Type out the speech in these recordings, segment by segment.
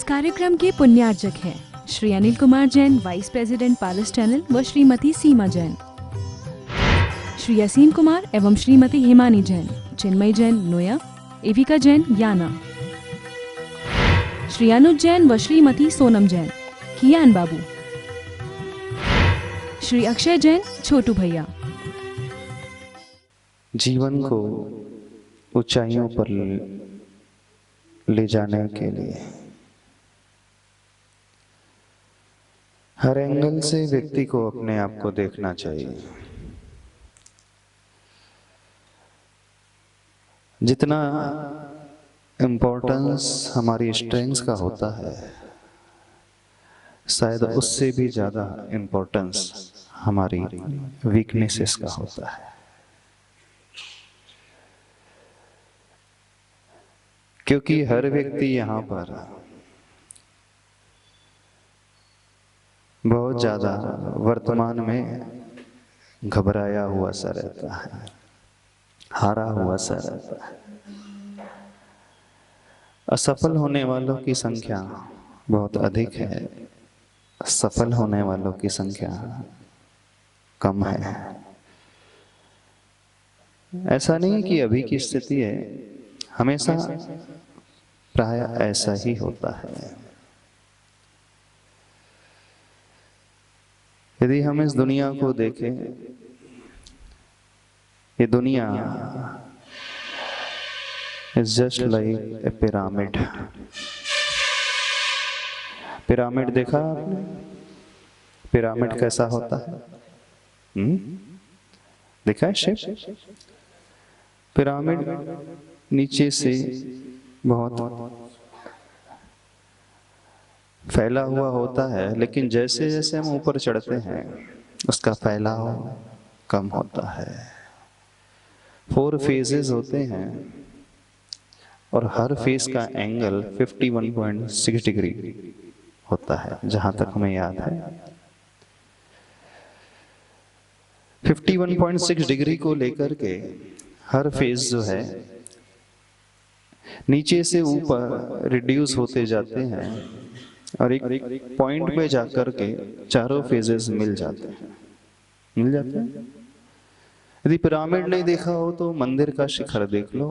कार्यक्रम के पुण्यार्जक हैं श्री अनिल कुमार जैन, वाइस प्रेसिडेंट पारस चैनल व श्रीमती सीमा जैन, श्री असीम कुमार एवं श्रीमती हिमानी जैन, चिन्मय जैन नोया, एविका जैन याना, श्री अनुज जैन व श्रीमती सोनम जैन, कियान बाबू, श्री अक्षय जैन, छोटू भैया। जीवन को ऊंचाइयों पर ले जाने के लिए हर एंगल से व्यक्ति को अपने आप को देखना चाहिए। जितना इम्पोर्टेंस हमारी स्ट्रेंथ्स का होता है, शायद उससे भी ज्यादा इम्पोर्टेंस हमारी वीकनेसेस का होता है। क्योंकि हर व्यक्ति यहाँ पर बहुत ज्यादा वर्तमान में घबराया हुआ सा रहता है, हारा हुआ सा रहता है। असफल होने वालों की संख्या बहुत अधिक है, सफल होने वालों की संख्या कम है। ऐसा नहीं कि अभी की स्थिति है, हमेशा प्राय ऐसा ही होता है। यदि हम इस दुनिया को देखें, ये दुनिया is just like a pyramid. Pyramid देखा आपने? पिरामिड कैसा होता है? देखा है शेप? पिरामिड नीचे से बहुत फैला हुआ होता है, लेकिन जैसे जैसे हम ऊपर चढ़ते हैं उसका फैलाव कम होता है। 4 फेजेस होते हैं और हर फेज का एंगल 51.6 डिग्री होता है, जहां तक हमें याद है। 51.6 डिग्री को लेकर के हर फेज जो है नीचे से ऊपर रिड्यूस होते जाते हैं और एक पॉइंट पे जाकर के चारों फेजेस मिल जाते हैं। यदि पिरामिड नहीं देखा हो तो मंदिर का शिखर देख लो,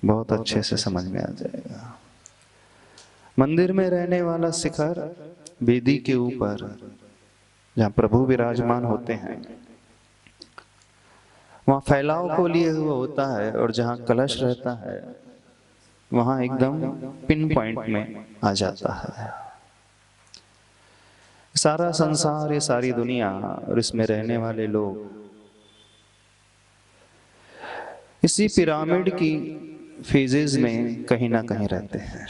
बहुत अच्छे से समझ में आ जाएगा। मंदिर में रहने वाला शिखर वेदी के ऊपर जहाँ प्रभु विराजमान होते हैं वहां फैलाव को लिए हुआ होता है, और जहां कलश रहता है वहां एकदम पिन पॉइंट में आ जाता है। सारा संसार, ये सारी दुनिया और इसमें रहने वाले लोग इसी पिरामिड की फेजेस में कहीं ना कहीं रहते हैं।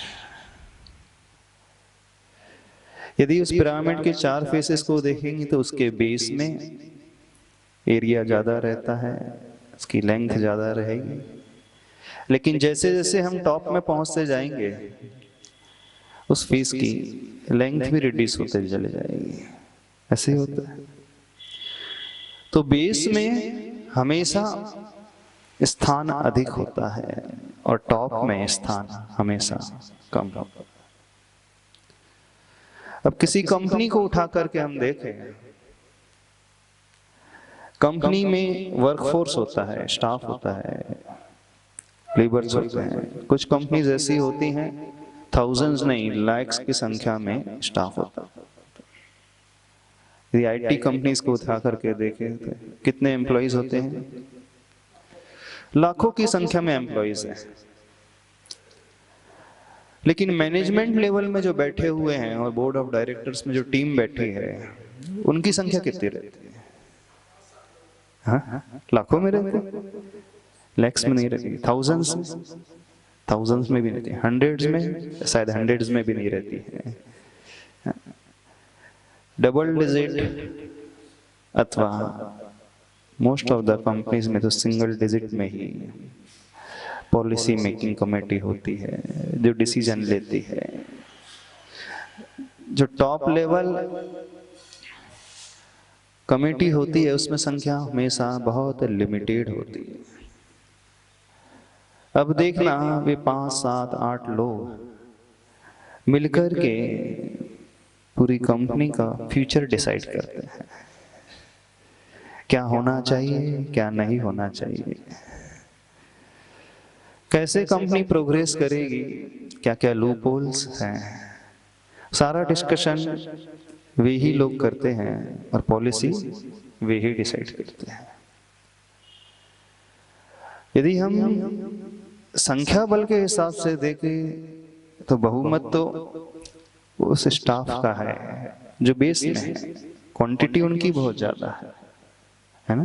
यदि उस पिरामिड के 4 फेसेस को देखेंगे तो उसके बेस में एरिया ज्यादा रहता है, उसकी लेंथ ज्यादा रहेगी, लेकिन जैसे जैसे हम टॉप में पहुंचते जाएंगे उस फेस की लेंथ भी रिड्यूस होते चले जाएगी। ऐसे ही होता है। तो बेस में हमेशा स्थान अधिक होता है और टॉप में स्थान हमेशा कम होता है। अब किसी कंपनी को उठा करके हम देखें, कंपनी में वर्कफोर्स होता है, स्टाफ होता है, लेबर्स होते हैं। कुछ कंपनीज ऐसी होती हैं थाउजेंड्स नहीं लाख्स की संख्या में स्टाफ होता है। यदि आईटी कंपनीज को उठा करके देखें तो कितने एम्प्लॉइज होते हैं? लाखों की संख्या में एम्प्लॉइज हैं। लेकिन मैनेजमेंट लेवल में जो बैठे हुए हैं और बोर्ड ऑफ डायरेक्टर्स में जो टीम बैठी है उनकी संख्या कितनी रहती है? हाँ, लाखों में रहती है, लैक्स में नहीं रहती, थाउजेंड्स में भी नहीं रहती, हंड्रेड्स में, शायद हंड्रेड्स में भी नहीं रहती है। डबल डिजिट अथवा मोस्ट ऑफ द कंपनीज में तो सिंगल डिजिट में ही पॉलिसी मेकिंग कमेटी होती है जो डिसीजन लेती है। जो टॉप लेवल कमेटी होती है उसमें संख्या हमेशा बहुत लिमिटेड होती है। अब देखना वे 5, 7, 8 लोग मिलकर के पूरी कंपनी का फ्यूचर डिसाइड करते हैं, क्या होना चाहिए क्या नहीं होना चाहिए, कैसे कंपनी प्रोग्रेस करेगी, क्या क्या लूप होल्स हैं, सारा डिस्कशन वे ही लोग करते हैं और पॉलिसी वे ही डिसाइड करते हैं। यदि हम संख्या बल के हिसाब से देखें तो बहुमत तो उस स्टाफ का है जो बेस में है, क्वांटिटी उनकी बहुत ज्यादा है ना,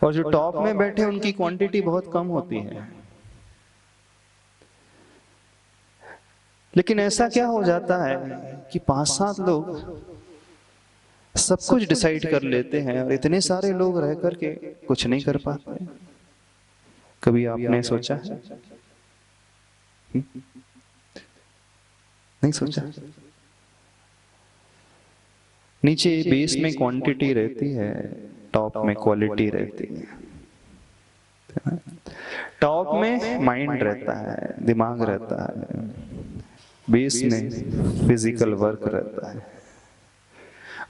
और जो टॉप में बैठे उनकी क्वांटिटी बहुत कम होती है। लेकिन ऐसा क्या हो जाता है कि 5-7 लोग सब कुछ डिसाइड कर लेते हैं और इतने सारे लोग रह करके कुछ नहीं कर पाते। कभी आपने सोचा है? नहीं सोचा? नीचे बेस में क्वांटिटी रहती है, टॉप में क्वालिटी रहती है। टॉप में माइंड रहता है, दिमाग रहता है, बेस में फिजिकल वर्क रहता है,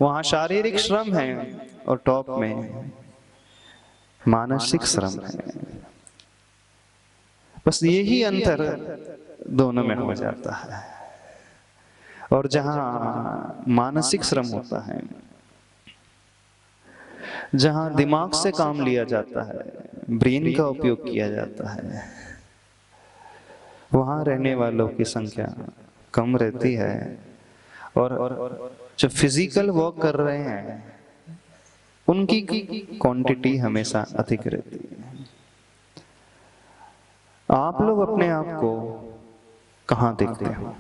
वहां शारीरिक श्रम है और टॉप में मानसिक श्रम है। बस यही अंतर दोनों में हो जाता है। और जहां मानसिक श्रम होता है, जहां दिमाग से काम लिया जाता है, ब्रेन का उपयोग किया जाता है, वहां रहने वालों की संख्या कम रहती है और जो फिजिकल वर्क कर रहे हैं उनकी क्वांटिटी हमेशा अधिक रहती है। आप लोग अपने आप को कहां देखते हो?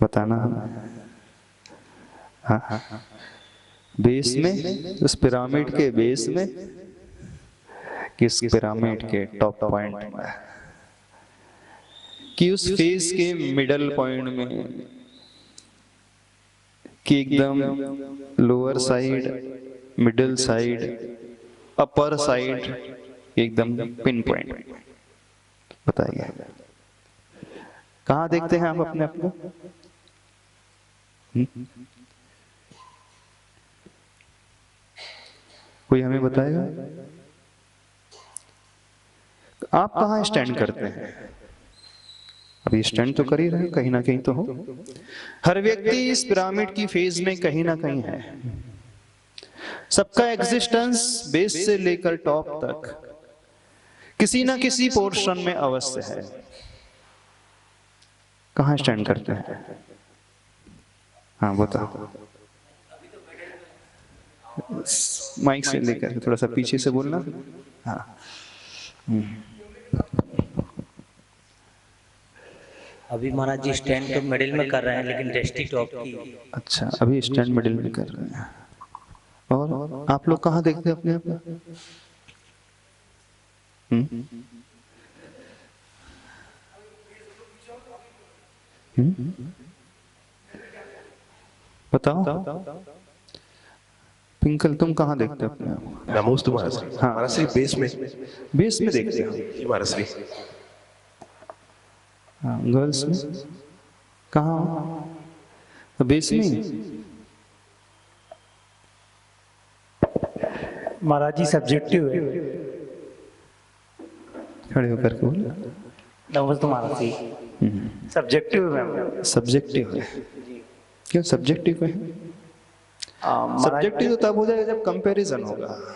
बताना। हाँ, बेस में, उस पिरामिड के बेस में, किस पिरामिड के टॉप पॉइंट में, कि उस फेस के मिडल पॉइंट में, कि एकदम lower side, middle side, upper side, एकदम पिन पॉइंट? बताइए कहां देखते हैं आप अपने आप को? कोई हमें बताएगा आप कहां स्टैंड करते हैं? अभी स्टैंड तो कर ही रहे, कहीं ना कहीं तो हो। हर व्यक्ति इस पिरामिड की फेज में कहीं ना कहीं है। सबका एग्जिस्टेंस बेस से लेकर टॉप तक किसी ना किसी पोर्शन में अवश्य है। कहां स्टैंड करते हैं? हाँ बताओ। माइक से लेकर थोड़ा सा पीछे से बोलना। हाँ। अभी महाराज जी स्टैंड तो मिडिल में कर रहे हैं, लेकिन दृष्टि टॉप की। अच्छा, अभी स्टैंड मिडिल में कर रहे हैं। और आप लोग कहाँ देखते हैं अपने आप को? बताओ पिंकल, तुम कहाँ देखते हो अपने आप को? नमोस्त महाराज। हाँ, महाराज श्री बेस में देखते हो महाराज श्री। हाँ, गर्ल्स में कहाँ? तो बेस में महाराज जी सब्जेक्टिव है। खड़े होकर के बोलो। नमस्ते महाराज जी। सब्जेक्टिव है। सब्जेक्टिव है? क्यों सब्जेक्टिव है? सब्जेक्टिव तो तब हो जाएगा जब कंपैरिजन होगा।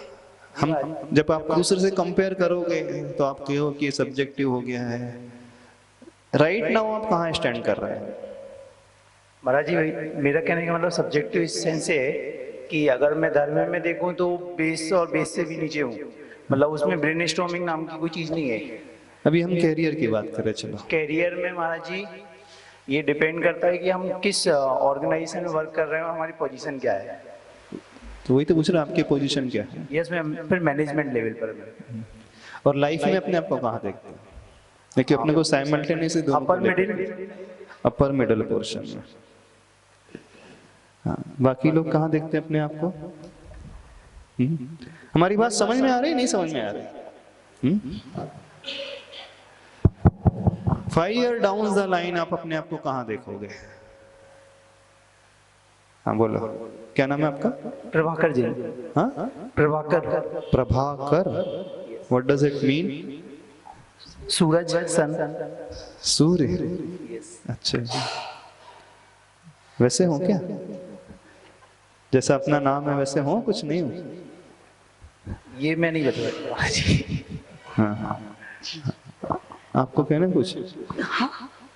हम जब आप दूसरे से कंपेयर करोगे तो आप कहो कि सब्जेक्टिव हो गया है। राइट नाउ आप कहाँ स्टैंड कर रहे हैं? महाराज जी मेरा कहने का मतलब सब्जेक्टिव इस सेंस है कि अगर मैं धर्म में देखूं तो बेस और बेस से भी नीचे हूँ, मतलब उसमें ब्रेनस्टॉर्मिंग नाम की कोई चीज नहीं है। अभी हम कैरियर की बात करें। चलो कैरियर में महाराज जी ये डिपेंड करता है कि हम किस ऑर्गेनाइजेशन में वर्क कर रहे हैं और हमारी पोजीशन क्या है। तो वही तो पूछ रहा, आपकी पोजीशन क्या है? यस मैम, फिर मैनेजमेंट लेवल पर। और लाइफ में अपने आप को कहाँ देखते हैं? देखिए अपने को साइमल्टेनियसली अपर मिडिल पोर्शन में। हाँ, बाकी लोग कहाँ देखते हैं अपने आप को? हमारी बात समझ में आ रही, नहीं समझ में आ रही? 5 ईयर डाउन द लाइन आप अपने आप को कहां देखोगे? हाँ बोलो, क्या नाम है आपका? प्रभाकर जी। हाँ, Prabhakar. Prabhakar. What does it mean? सूरज, सन। सूर्य। अच्छा जी। वैसे हो क्या? जैसा अपना नाम है वैसे हो, कुछ नहीं हो? ये मैं नहीं बता जी। हाँ हाँ, आपको कहना कुछ?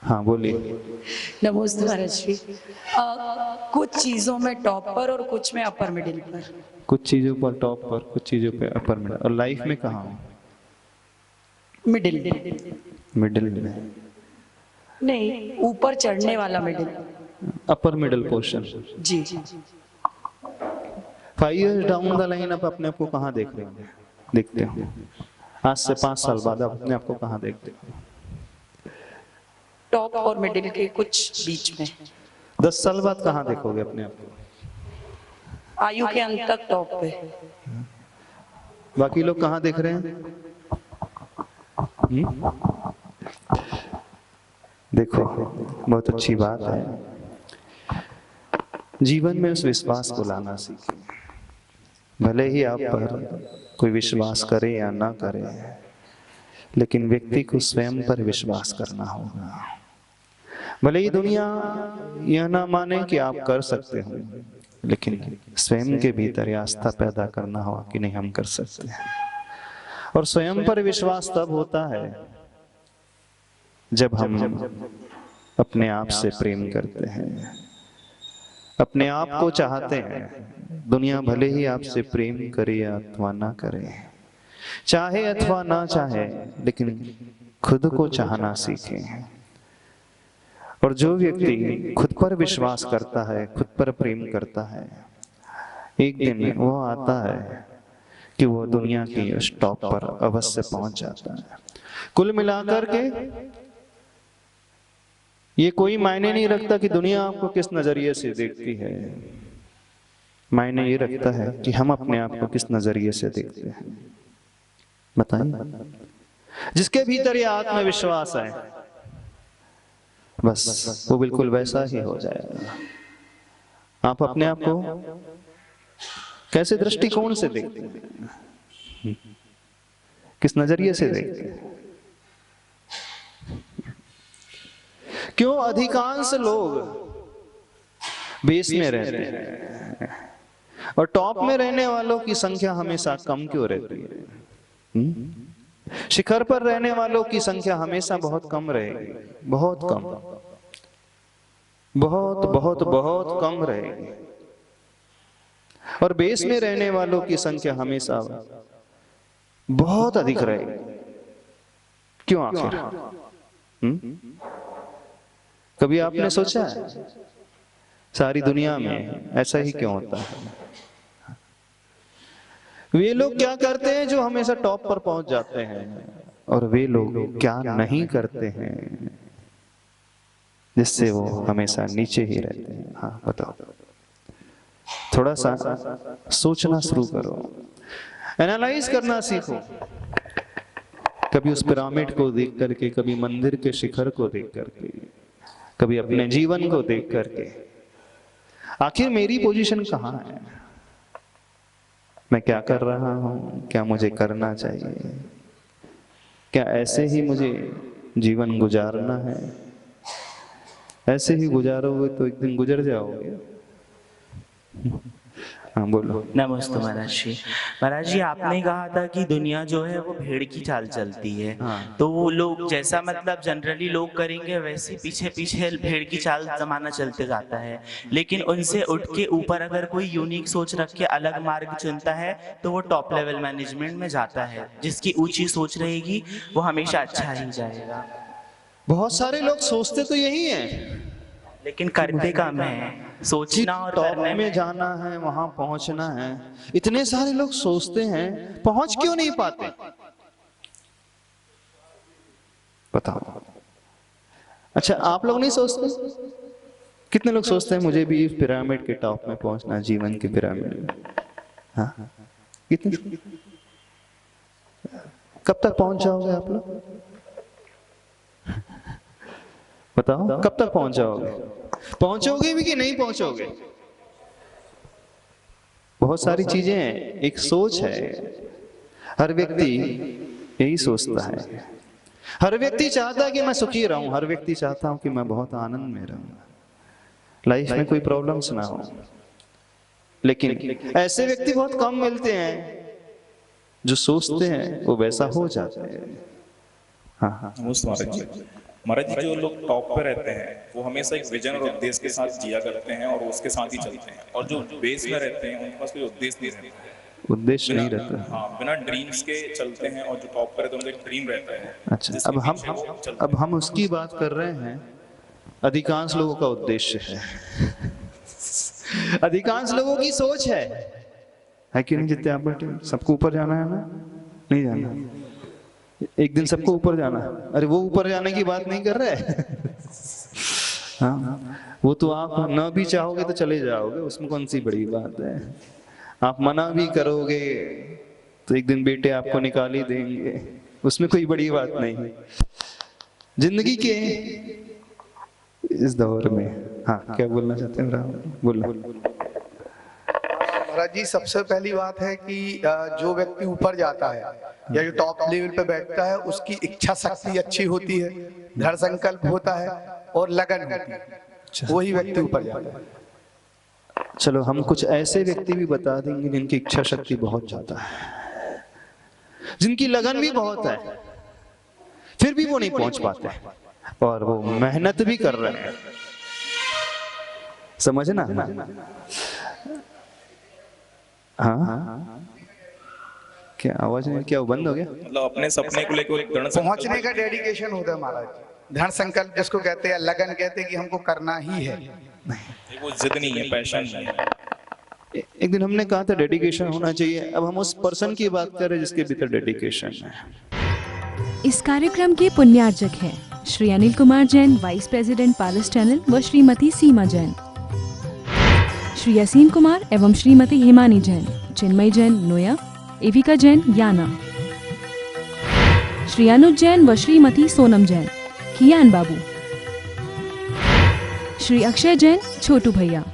हाँ बोलिए। नमस्ते महाराज जी। कुछ चीजों में टॉप पर और कुछ में अपर मिडिल पर। कुछ चीजों पर टॉप पर, कुछ चीजों पे अपर मिडिल। और लाइफ में कहाँ हो? मिडिल। मिडिल में नहीं, ऊपर चढ़ने वाला मिडिल। Upper middle portion. जी। 5 इयर्स डाउन द लाइन आप अपने आप को कहाँ देख रहे हो? देखते हो आज से 5 साल बाद आप अपने आप को कहाँ देखते हो? टॉप और मिडिल के कुछ बीच में। 10 साल बाद कहाँ देखोगे अपने आप को? आयु के अंत तक टॉप पे। बाकी लोग कहाँ देख रहे हैं? देखो, बहुत अच्छी बात है। जीवन में उस विश्वास को लाना सीखें। भले ही आप पर कोई विश्वास करे या ना करे, लेकिन व्यक्ति को स्वयं पर विश्वास करना होगा। भले ही दुनिया यह ना माने कि आप कर सकते हो, लेकिन स्वयं के भीतर आस्था पैदा करना होगा कि नहीं, हम कर सकते हैं। और स्वयं पर विश्वास तब होता है जब हम अपने आप से प्रेम करते हैं, अपने आप को चाहते हैं। दुनिया भले ही आपसे प्रेम करे या अथवा ना करे, चाहे अथवा ना चाहे, लेकिन खुद को चाहना सीखें। और जो व्यक्ति खुद पर विश्वास करता है, खुद पर प्रेम करता है, एक दिन वो आता है कि वो दुनिया की उस टॉप पर अवश्य पहुंच जाता है। कुल मिलाकर के ये कोई मायने नहीं रखता कि दुनिया आपको किस नजरिए से देखती है, मायने ये रखता है कि हम अपने आप को किस नजरिए से देखते हैं। बताइए, जिसके भीतर ये आत्मविश्वास है, बस वो बिल्कुल वैसा ही हो जाएगा। आप अपने आप को कैसे दृष्टिकोण से देखते हैं, किस नजरिए से देखते हैं? क्यों अधिकांश लोग बेस में रहते हैं और टॉप में रहने वालों की संख्या हमेशा कम क्यों रहती है? शिखर पर रहने वालों की संख्या हमेशा बहुत कम रहेगी, बहुत कम, बहुत बहुत बहुत कम रहेगी। और बेस में रहने वालों की संख्या हमेशा बहुत अधिक रहेगी। क्यों आखिर? कभी आपने सोचा है सारी दुनिया में ऐसा ही क्यों होता है? वे लोग क्या करते हैं जो हमेशा टॉप पर पहुंच जाते हैं, और वे लोग क्या नहीं करते हैं जिससे वो हमेशा नीचे ही रहते हैं? हाँ बताओ, थोड़ा सा सोचना शुरू करो, एनालाइज करना सीखो। कभी उस पिरामिड को देख करके, कभी मंदिर के शिखर को देख करके, कभी अपने जीवन को देख करके, आखिर मेरी पोजीशन कहाँ है, मैं क्या कर रहा हूं, क्या मुझे करना चाहिए, क्या ऐसे ही मुझे जीवन गुजारना है? ऐसे ही गुजारोगे तो एक दिन गुजर जाओगे। हाँ बोलो। नमस्ते महाराज जी। महाराज जी, आपने कहा था कि दुनिया जो है वो भेड़ की चाल चलती है। हाँ। तो वो लोग जैसा मतलब जनरली लोग करेंगे वैसे पीछे पीछे भेड़ की चाल जमाना चलते जाता है, लेकिन उनसे उठ के ऊपर अगर कोई यूनिक सोच रख के अलग मार्ग चुनता है तो वो टॉप लेवल मैनेजमेंट में जाता है। जिसकी ऊंची सोच रहेगी वो हमेशा अच्छा ही जाएगा। बहुत सारे लोग सोचते तो यही हैं, लेकिन करते काम है, सोचना और टॉप करने में जाना है, वहां पहुंचना है। इतने सारे लोग सोचते हैं, पहुंच क्यों नहीं पाते? बताओ। अच्छा, आप लोग नहीं सोचते? कितने लोग सोचते हैं मुझे भी पिरामिड के टॉप में पहुंचना, जीवन के पिरामिड में? हाँ, कितने? कब तक पहुंच जाओगे आप लोग? बताओ कब तक पहुंच जाओगे? पहुंचोगे भी कि नहीं पहुंचोगे? बहुत सारी चीजें हैं, एक सोच है। हर व्यक्ति यही सोचता है, हर व्यक्ति चाहता है कि मैं सुखी रहूं, हर व्यक्ति चाहता हूं कि मैं बहुत आनंद में रहूं, लाइफ में कोई प्रॉब्लम्स ना हो। लेकिन ऐसे व्यक्ति बहुत कम मिलते हैं जो सोचते हैं वो वैसा हो जाता है। हाँ, महाराज जी, जो लोग टॉप पे रहते हैं वो हमेशा एक विजन और उद्देश्य के साथ जिया करते हैं और उसके साथ ही चलते हैं, और जो बेस में रहते हैं उनके पास कोई उद्देश्य नहीं रहता है, उद्देश्य नहीं रहता। हाँ, बिना ड्रीम्स के चलते हैं, और जो टॉप पे रहते हैं उनका एक ड्रीम रहता है। अच्छा, अब हम उसकी बात कर रहे हैं। अधिकांश लोगों का उद्देश्य है, अधिकांश लोगों की सोच है कि नहीं? जितने आप बैठे सबको ऊपर जाना है ना? नहीं जाना, एक दिन सबको ऊपर जाना है। अरे वो ऊपर जाने की बात नहीं कर रहे हाँ, वो तो आप न भी चाहोगे तो चले जाओगे, उसमें कौन सी बड़ी बात है। आप मना भी करोगे तो एक दिन बेटे आपको निकाल ही देंगे, उसमें कोई बड़ी बात नहीं। जिंदगी के इस दौर में हाँ, क्या बोलना चाहते हैं राहुल? बोलना। महाराज जी, सबसे पहली बात है कि जो व्यक्ति ऊपर जाता है या जो टॉप लेवल पे बैठता है उसकी इच्छा शक्ति अच्छी होती है, दृढ़ संकल्प होता है और लगन होती है, वही व्यक्ति ऊपर जाता है। चलो हम कुछ ऐसे व्यक्ति भी बता देंगे जिनकी इच्छा शक्ति बहुत ज्यादा है, जिनकी लगन भी बहुत है, फिर भी वो नहीं पहुंच पाते और वो मेहनत भी कर रहे हैं। समझना? हाँ, क्या आवाज नहीं, क्या वो बंद हो गया? मतलब अपने सपने को लेकर पहुंचने का डेडिकेशन होता है महाराज, दृढ़ संकल्प जिसको कहते हैं, लगन कहते हैं कि हमको करना ही है। वो जिद नहीं है, पैशन नहीं है। एक दिन हमने कहा था डेडिकेशन होना चाहिए, अब हम उस पर्सन की बात कर रहे हैं जिसके भीतर डेडिकेशन है। इस कार्यक्रम के पुण्यार्जक हैं श्री अनिल कुमार जैन, वाइस प्रेसिडेंट पारस चैनल व श्रीमती सीमा जैन, श्री यसीम कुमार एवं श्रीमती हिमानी जैन, चिन्मय जैन नोया, एविका जैन याना, श्री अनुज जैन व श्रीमती सोनम जैन, कियान बाबू, श्री अक्षय जैन छोटू भैया।